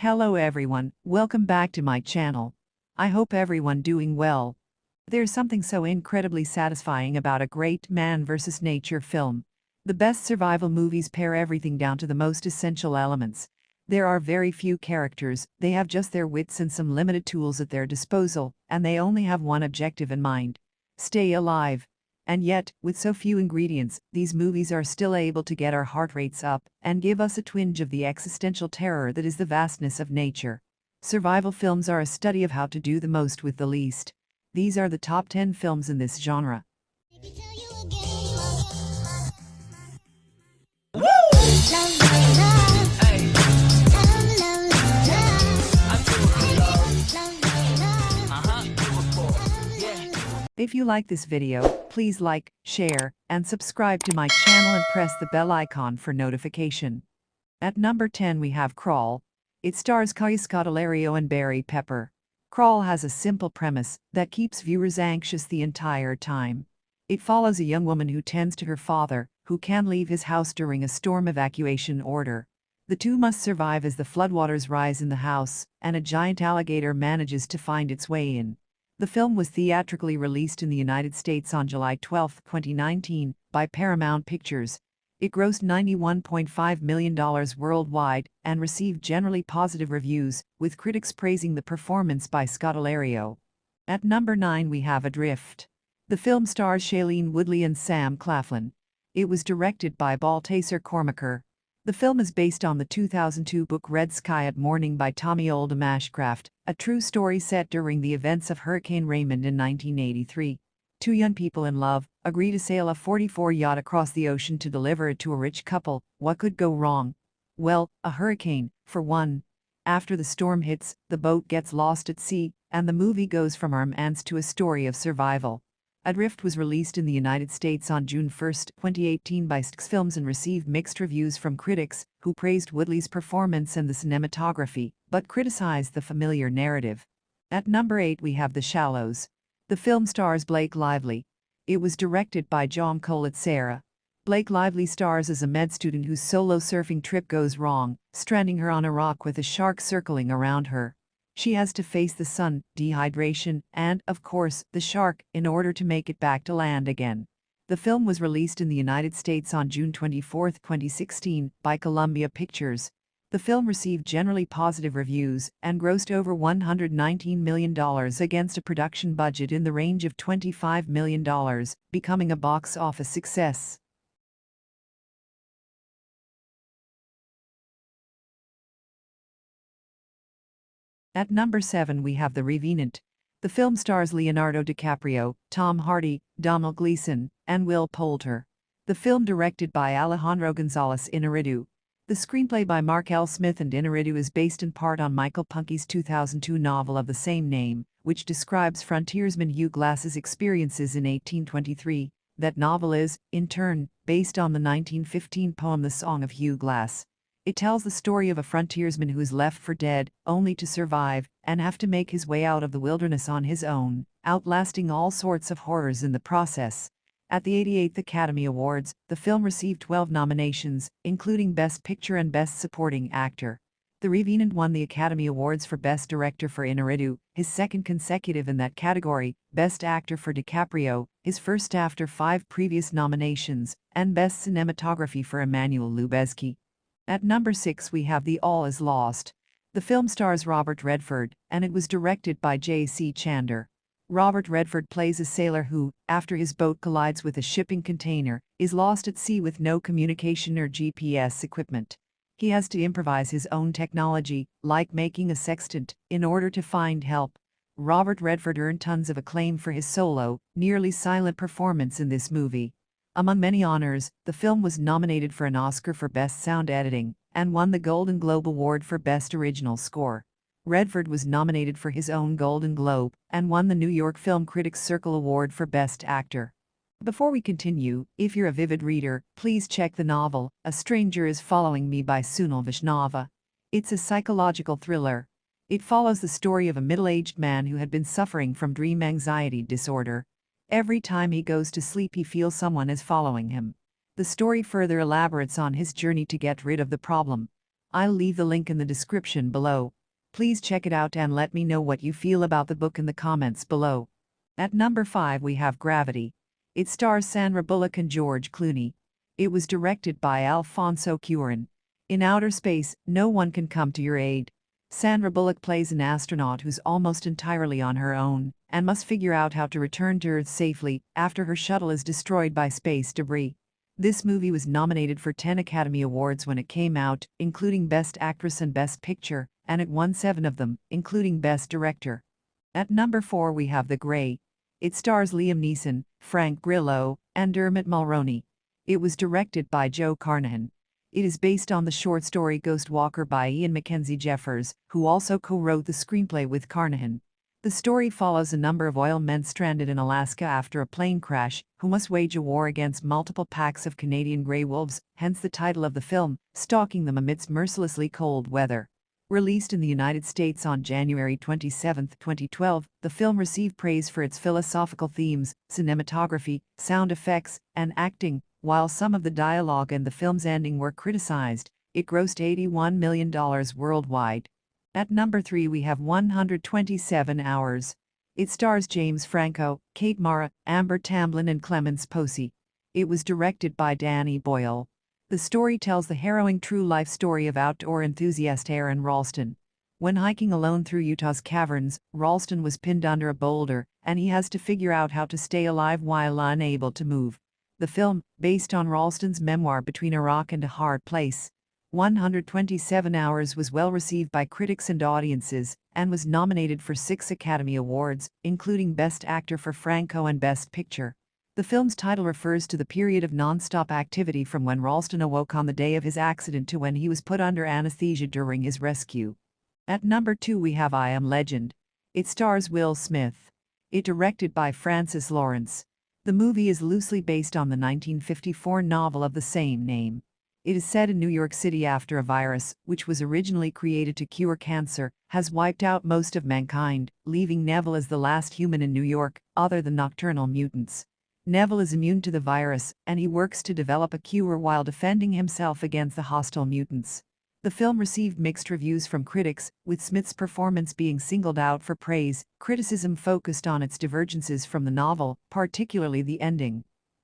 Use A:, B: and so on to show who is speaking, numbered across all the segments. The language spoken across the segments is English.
A: Hello everyone, welcome back to my channel. I hope everyone doing well. There's something so incredibly satisfying about a great man versus nature film. The best survival movies pare everything down to the most essential elements. There are very few characters, they have just their wits and some limited tools at their disposal, and they only have one objective in mind: stay alive. And yet, with so few ingredients, these movies are still able to get our heart rates up and give us a twinge of the existential terror that is the vastness of nature. Survival films are a study of how to do the most with the least. These are the top 10 films in this genre. If you like this video, please like, share, and subscribe to my channel and press the bell icon for notification. At number 10 we have Crawl. It stars Kaya Scodelario and Barry Pepper. Crawl has a simple premise that keeps viewers anxious the entire time. It follows a young woman who tends to her father, who can't leave his house during a storm evacuation order. The two must survive as the floodwaters rise in the house, and a giant alligator manages to find its way in. The film was theatrically released in the United States on July 12, 2019, by Paramount Pictures. It grossed $91.5 million worldwide and received generally positive reviews, with critics praising the performance by Scodelario. At number 9 we have Adrift. The film stars Shailene Woodley and Sam Claflin. It was directed by Baltasar Kormaker. The film is based on the 2002 book Red Sky at Morning by Tommy Oldham Ashcraft, a true story set during the events of Hurricane Raymond in 1983. Two young people in love agree to sail a 44 yacht across the ocean to deliver it to a rich couple. What could go wrong? Well, a hurricane, for one. After the storm hits, the boat gets lost at sea, and the movie goes from romance to a story of survival. Adrift was released in the United States on June 1, 2018 by Stax Films and received mixed reviews from critics, who praised Woodley's performance and the cinematography, but criticized the familiar narrative. At number 8 we have The Shallows. The film stars Blake Lively. It was directed by John Colatsera. Blake Lively stars as a med student whose solo surfing trip goes wrong, stranding her on a rock with a shark circling around her. She has to face the sun, dehydration, and, of course, the shark, in order to make it back to land again. The film was released in the United States on June 24, 2016, by Columbia Pictures. The film received generally positive reviews and grossed over $119 million against a production budget in the range of $25 million, becoming a box office success. At number 7 we have The Revenant. The film stars Leonardo DiCaprio, Tom Hardy, Domhnall Gleeson, and Will Poulter. The film directed by Alejandro González Iñárritu. The screenplay by Mark L. Smith and Iñárritu is based in part on Michael Punke's 2002 novel of the same name, which describes frontiersman Hugh Glass's experiences in 1823. That novel is, in turn, based on the 1915 poem The Song of Hugh Glass. It tells the story of a frontiersman who is left for dead, only to survive, and have to make his way out of the wilderness on his own, outlasting all sorts of horrors in the process. At the 88th Academy Awards, the film received 12 nominations, including Best Picture and Best Supporting Actor. The Revenant won the Academy Awards for Best Director for Iñárritu, his second consecutive in that category, Best Actor for DiCaprio, his first after 5 previous nominations, and Best Cinematography for Emmanuel Lubezki. At number 6 we have The All Is Lost. The film stars Robert Redford, and it was directed by J.C. Chander. Robert Redford plays a sailor who, after his boat collides with a shipping container, is lost at sea with no communication or GPS equipment. He has to improvise his own technology, like making a sextant, in order to find help. Robert Redford earned tons of acclaim for his solo, nearly silent performance in this movie. Among many honors, the film was nominated for an Oscar for Best Sound Editing, and won the Golden Globe Award for Best Original Score. Redford was nominated for his own Golden Globe, and won the New York Film Critics Circle Award for Best Actor. Before we continue, if you're a Vivid reader, please check the novel, A Stranger is Following Me by Sunil Vaishnava. It's a psychological thriller. It follows the story of a middle-aged man who had been suffering from dream anxiety disorder. Every time he goes to sleep he feels someone is following him. The story further elaborates on his journey to get rid of the problem. I'll leave the link in the description below. Please check it out and let me know what you feel about the book in the comments below. At number 5 we have Gravity. It stars Sandra Bullock and George Clooney. It was directed by Alfonso Cuarón. In outer space, no one can come to your aid. Sandra Bullock plays an astronaut who's almost entirely on her own and must figure out how to return to Earth safely after her shuttle is destroyed by space debris. This movie was nominated for 10 Academy Awards when it came out, including Best Actress and Best Picture, and it won 7 of them, including Best Director. At number 4 we have The Grey. It stars Liam Neeson, Frank Grillo, and Dermot Mulroney. It was directed by Joe Carnahan. It is based on the short story Ghost Walker by Ian Mackenzie Jeffers, who also co-wrote the screenplay with Carnahan. The story follows a number of oil men stranded in Alaska after a plane crash, who must wage a war against multiple packs of Canadian grey wolves, hence the title of the film, stalking them amidst mercilessly cold weather. Released in the United States on January 27, 2012, the film received praise for its philosophical themes, cinematography, sound effects, and acting. While some of the dialogue and the film's ending were criticized, it grossed $81 million worldwide. At number 3 we have 127 Hours. It stars James Franco, Kate Mara, Amber Tamblyn and Clemence Posey. It was directed by Danny Boyle. The story tells the harrowing true-life story of outdoor enthusiast Aaron Ralston. When hiking alone through Utah's caverns, Ralston was pinned under a boulder, and he has to figure out how to stay alive while unable to move. The film, based on Ralston's memoir Between a Rock and a Hard Place, 127 Hours was well received by critics and audiences, and was nominated for 6 Academy Awards, including Best Actor for Franco and Best Picture. The film's title refers to the period of non-stop activity from when Ralston awoke on the day of his accident to when he was put under anesthesia during his rescue. At number 2 we have I Am Legend. It stars Will Smith. It directed by Francis Lawrence. The movie is loosely based on the 1954 novel of the same name. It is set in New York City after a virus, which was originally created to cure cancer, has wiped out most of mankind, leaving Neville as the last human in New York, other than nocturnal mutants. Neville is immune to the virus, and he works to develop a cure while defending himself against the hostile mutants. The film received mixed reviews from critics, with Smith's performance being singled out for praise. Criticism focused on its divergences from the novel, particularly the ending.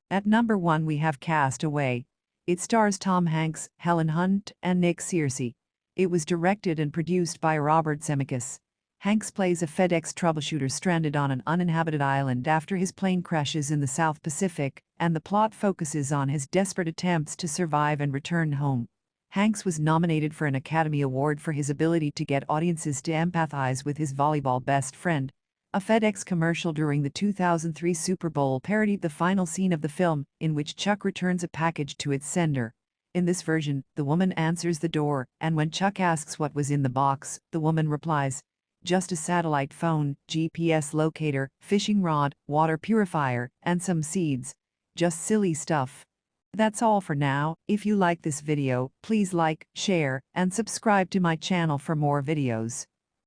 A: At number 1 we have Cast Away. It stars Tom Hanks, Helen Hunt, and Nick Searcy. It was directed and produced by Robert Zemeckis. Hanks plays a FedEx troubleshooter stranded on an uninhabited island after his plane crashes in the South Pacific, and the plot focuses on his desperate attempts to survive and return home. Hanks was nominated for an Academy Award for his ability to get audiences to empathize with his volleyball best friend. A FedEx commercial during the 2003 Super Bowl parodied the final scene of the film, in which Chuck returns a package to its sender. In this version, the woman answers the door, and when Chuck asks what was in the box, the woman replies, "Just a satellite phone, GPS locator, fishing rod, water purifier, and some seeds. Just silly stuff." That's all for now. If you like this video, please like, share, and subscribe to my channel for more videos.